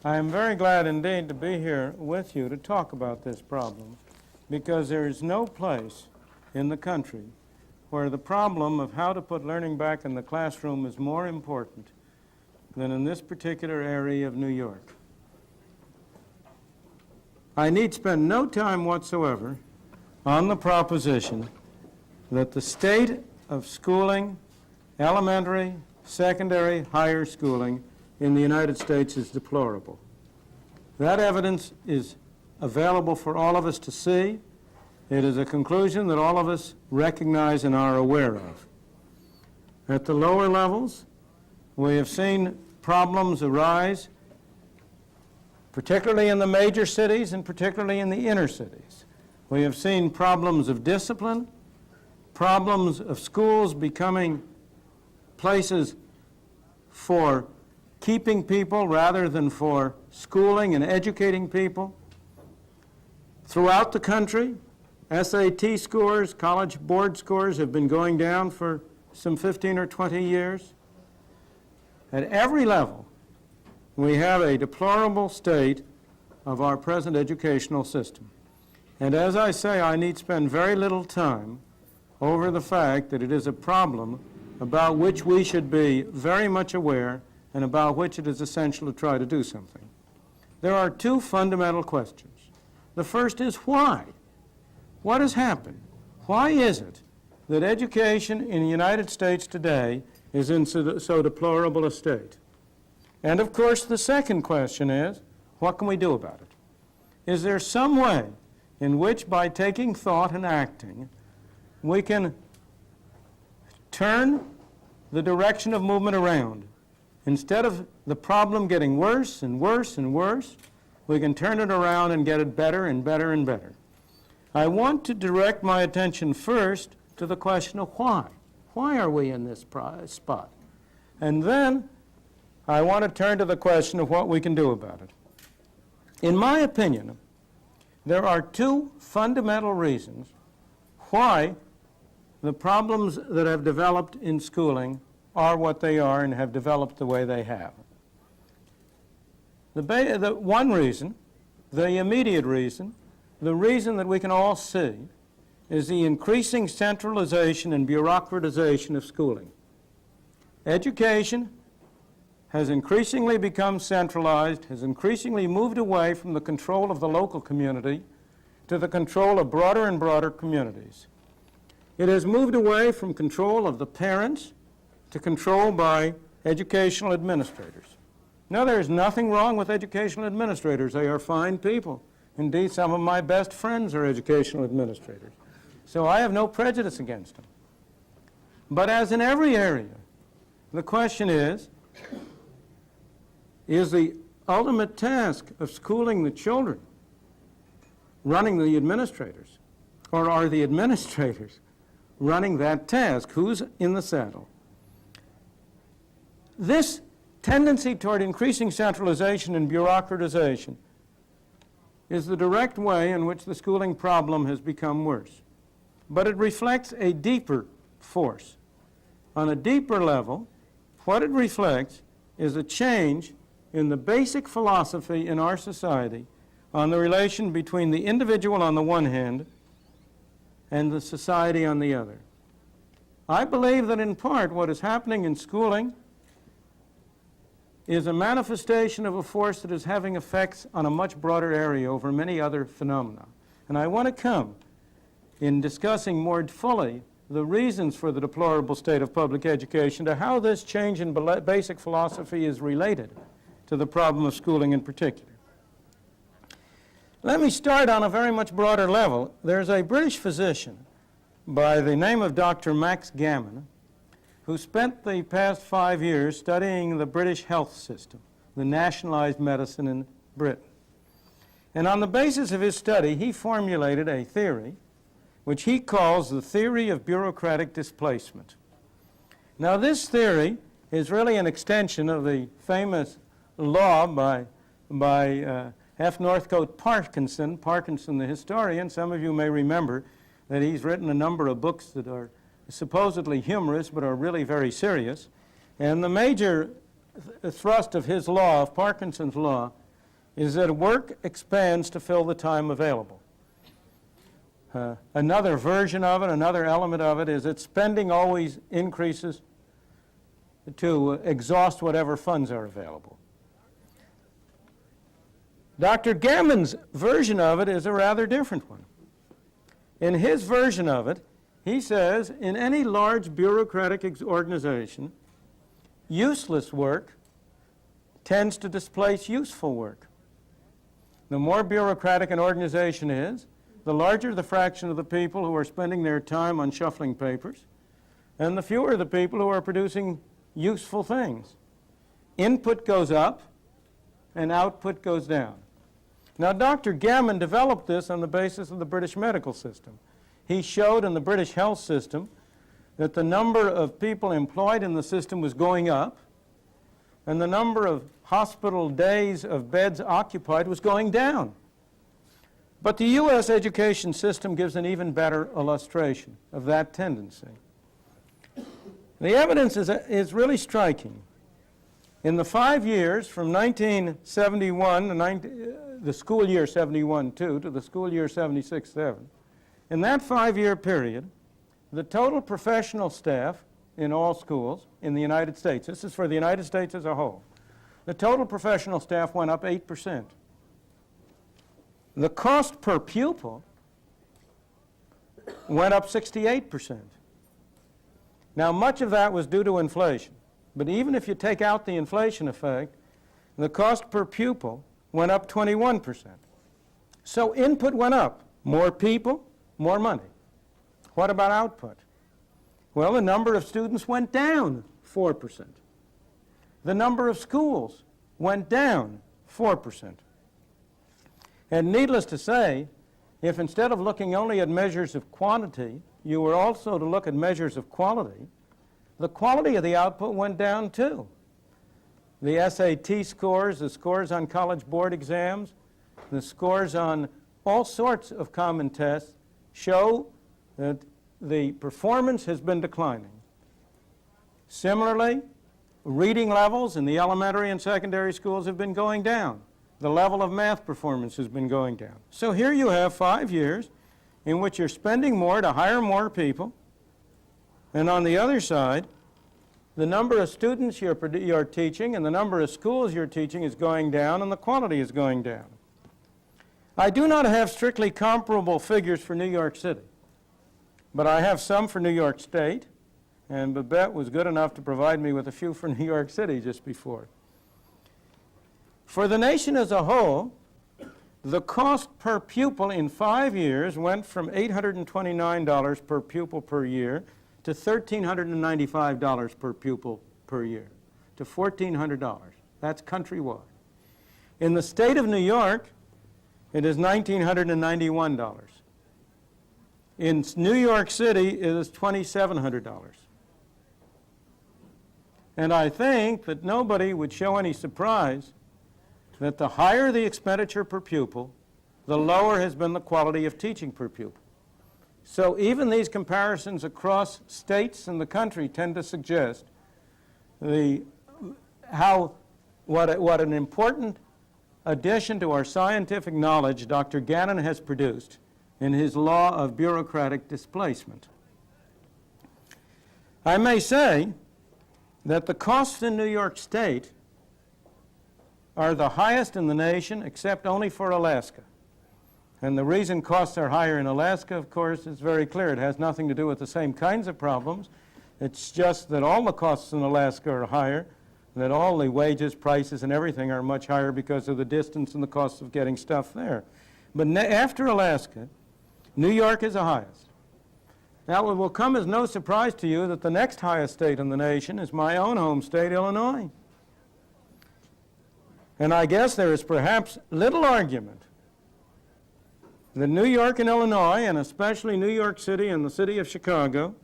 I am very glad indeed to be here with you to talk about this problem, because there is no place in the country where the problem of how to put learning back in the classroom is more important than in this particular area of New York. I need spend no time whatsoever on the proposition that the state of schooling, elementary, secondary, higher schooling in the United States is deplorable. That evidence is available for all of us to see. It is a conclusion that all of us recognize and are aware of. At the lower levels, we have seen problems arise, particularly in the major cities and particularly in the inner cities. We have seen problems of discipline, problems of schools becoming places for keeping people rather than for schooling and educating people. Throughout the country, SAT scores, college board scores have been going down for some 15 or 20 years. At every level, we have a deplorable state of our present educational system. And as I say, I need spend very little time over the fact that it is a problem about which we should be very much aware and about which it is essential to try to do something. There are two fundamental questions. The first is why? What has happened? Why is it that education in the United States today is in so deplorable a state? And of course, the second question is, what can we do about it? Is there some way in which, by taking thought and acting, we can turn the direction of movement around? Instead of the problem getting worse and worse and worse, we can turn it around and get it better and better and better. I want to direct my attention first to the question of why. Why are we in this spot? And then I want to turn to the question of what we can do about it. In my opinion, there are two fundamental reasons why the problems that have developed in schooling are what they are and have developed the way they have. The one reason, the immediate reason, the reason that we can all see, is the increasing centralization and bureaucratization of schooling. Education has increasingly become centralized, has increasingly moved away from the control of the local community to the control of broader and broader communities. It has moved away from control of the parents to control by educational administrators. Now, there's nothing wrong with educational administrators. They are fine people. Indeed, some of my best friends are educational administrators. So I have no prejudice against them. But as in every area, the question is the ultimate task of schooling the children running the administrators, or are the administrators running that task? Who's in the saddle? This tendency toward increasing centralization and bureaucratization is the direct way in which the schooling problem has become worse. But it reflects a deeper force. On a deeper level, what it reflects is a change in the basic philosophy in our society on the relation between the individual on the one hand and the society on the other. I believe that in part what is happening in schooling is a manifestation of a force that is having effects on a much broader area over many other phenomena. And I want to come in discussing more fully the reasons for the deplorable state of public education to how this change in basic philosophy is related to the problem of schooling in particular. Let me start on a very much broader level. There's a British physician by the name of Dr. Max Gammon who spent the past 5 years studying the British health system, the nationalized medicine in Britain. And on the basis of his study, he formulated a theory which he calls the theory of bureaucratic displacement. Now, this theory is really an extension of the famous law by F. Northcote Parkinson the historian. Some of you may remember that he's written a number of books that are supposedly humorous but are really very serious. And the major thrust of his law, of Parkinson's law, is that work expands to fill the time available. Another version of it, another element of it, is that spending always increases to exhaust whatever funds are available. Dr. Gammon's version of it is a rather different one. In his version of it, he says, in any large bureaucratic organization, useless work tends to displace useful work. The more bureaucratic an organization is, the larger the fraction of the people who are spending their time on shuffling papers, and the fewer the people who are producing useful things. Input goes up, and output goes down. Now, Dr. Gammon developed this on the basis of the British medical system. He showed in the British health system that the number of people employed in the system was going up, and the number of hospital days of beds occupied was going down. But the U.S. education system gives an even better illustration of that tendency. The evidence is really striking. In the 5 years from 1971, the school year 71-2 to the school year 76-7, in that 5-year period, the total professional staff in all schools in the United States, this is for the United States as a whole, the total professional staff went up 8%. The cost per pupil went up 68%. Now, much of that was due to inflation. But even if you take out the inflation effect, the cost per pupil went up 21%. So input went up. More people, more money. What about output? Well, the number of students went down 4%. The number of schools went down 4%. And needless to say, if instead of looking only at measures of quantity, you were also to look at measures of quality, the quality of the output went down too. The SAT scores, the scores on college board exams, the scores on all sorts of common tests show that the performance has been declining. Similarly, reading levels in the elementary and secondary schools have been going down. The level of math performance has been going down. So here you have 5 years in which you're spending more to hire more people, and on the other side, the number of students you're teaching and the number of schools you're teaching is going down, and the quality is going down. I do not have strictly comparable figures for New York City, but I have some for New York State, and Babette was good enough to provide me with a few for New York City just before. For the nation as a whole, the cost per pupil in 5 years went from $829 per pupil per year to $1,395 per pupil per year, to $1,400. That's countrywide. In the state of New York, it is $1,991. In New York City, it is $2,700. And I think that nobody would show any surprise that the higher the expenditure per pupil, the lower has been the quality of teaching per pupil. So even these comparisons across states in the country tend to suggest what an important addition to our scientific knowledge Dr. Gannon has produced in his law of bureaucratic displacement. I may say that the costs in New York State are the highest in the nation, except only for Alaska. And the reason costs are higher in Alaska, of course, is very clear. It has nothing to do with the same kinds of problems. It's just that all the costs in Alaska are higher, that all the wages, prices, and everything are much higher because of the distance and the cost of getting stuff there. But after Alaska, New York is the highest. Now, it will come as no surprise to you that the next highest state in the nation is my own home state, Illinois. And I guess there is perhaps little argument that New York and Illinois, and especially New York City and the city of Chicago,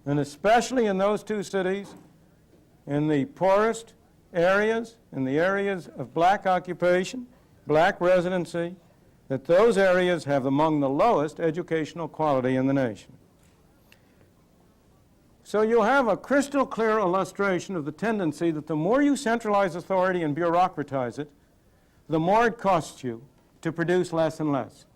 and especially in those two cities, in the poorest areas, in the areas of black occupation, black residency, that those areas have among the lowest educational quality in the nation. So you'll have a crystal clear illustration of the tendency that the more you centralize authority and bureaucratize it, the more it costs you to produce less and less.